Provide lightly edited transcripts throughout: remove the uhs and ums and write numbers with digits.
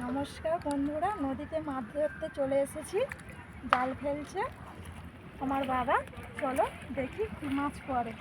নমস্কার বন্ধুরা, নদীতে মাছ ধরতে চলে এসেছি। জাল ফেলছে আমার বাবা। চলো দেখি কি মাছ পড়ে।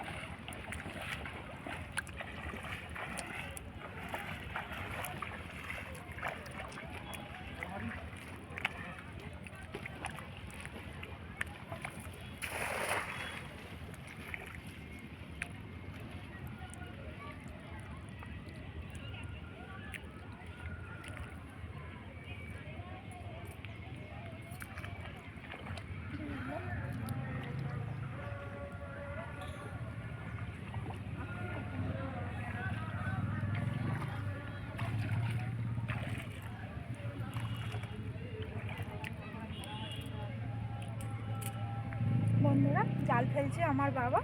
বন্ধুরা, জাল ফেলছে আমার বাবা,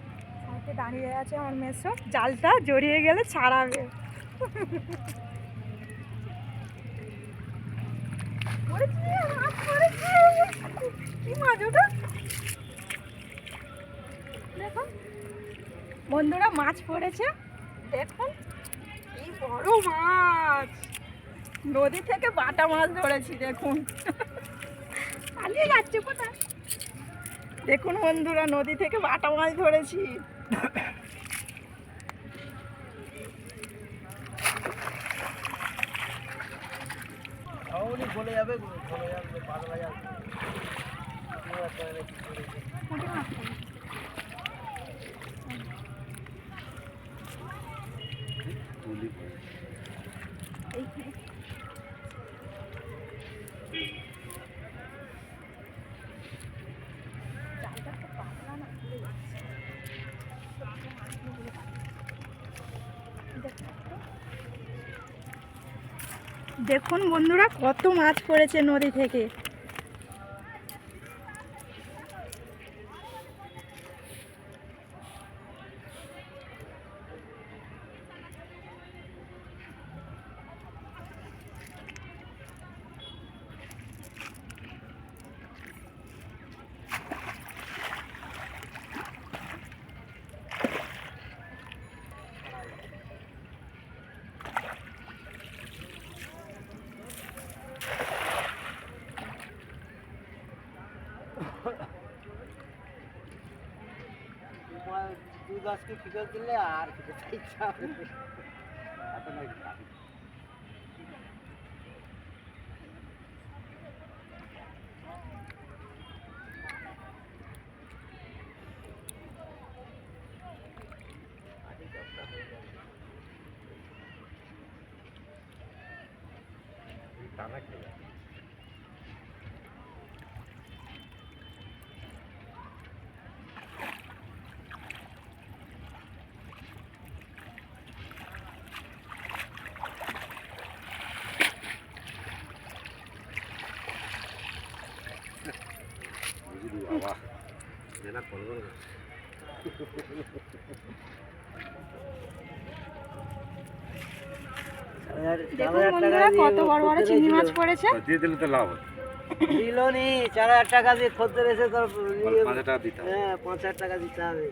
সাথে দাঁড়িয়ে আছে আমার মেসো। জালটা জড়িয়ে গেলে ছাড়াবে। কি মাছ ওটা? দেখুন বন্ধুরা, মাছ পড়েছে। দেখুন কি বড় মাছ, নদী থেকে বাটা মাছ ধরেছি। দেখুন পালিয়ে যাচ্ছে কোথায়। দেখুন বন্ধুরা, নদী থেকে বাটা মাছ ধরেছি। বলে যাবে দেখুন বন্ধুরা, কত মাছ পড়েছে নদী থেকে। দুই গাছকে ফিরে দিলে আর খেতে ইচ্ছা হবে। বাবা যেটা করবো দেখুন বন্ধুরা, কত বড় বড় চিংড়ি মাছ পড়েছে। দিয়ে দিলে তো লাভ দিল নি। 4,000 টাকা দিয়ে খদ্দের এসে তোর 5,000 টাকা দিতে হবে। হ্যাঁ, 5,000 টাকা দিতে হবে।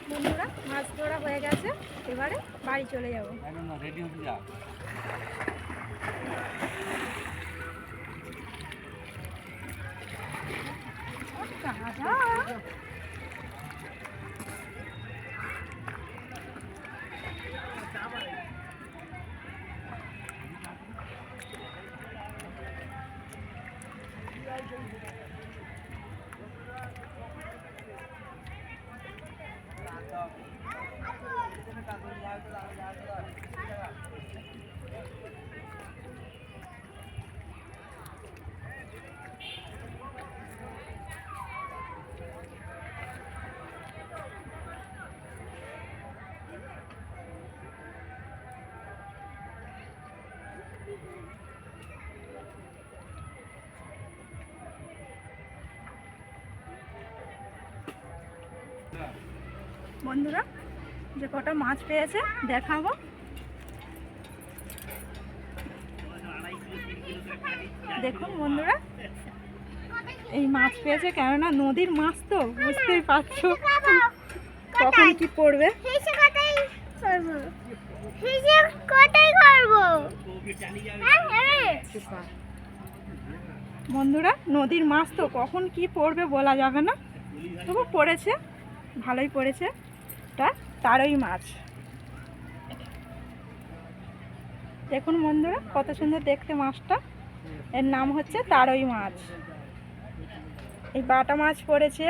বন্ধুরা, মাছ ধরা হয়ে গেছে, এবারে বাড়ি চলে যাবো। রেডি হতে যা। বন্ধুরা, যে কটা মাছ পেয়েছে দেখাবো। দেখুন বন্ধুরা, এই মাছ পেয়েছে, কেননা নদীর মাছ তো বুঝতেই পারছো কখন কি পড়বে। বন্ধুরা নদীর মাছ তো কখন কি পড়বে বলা যাবে না, তবু পড়েছে, ভালোই পড়েছে। এটা তারই মাছ। দেখুন বন্ধুরা কত সুন্দর দেখতে মাছটা, এর নাম হচ্ছে তারই মাছ। এই বাটা মাছ পড়েছে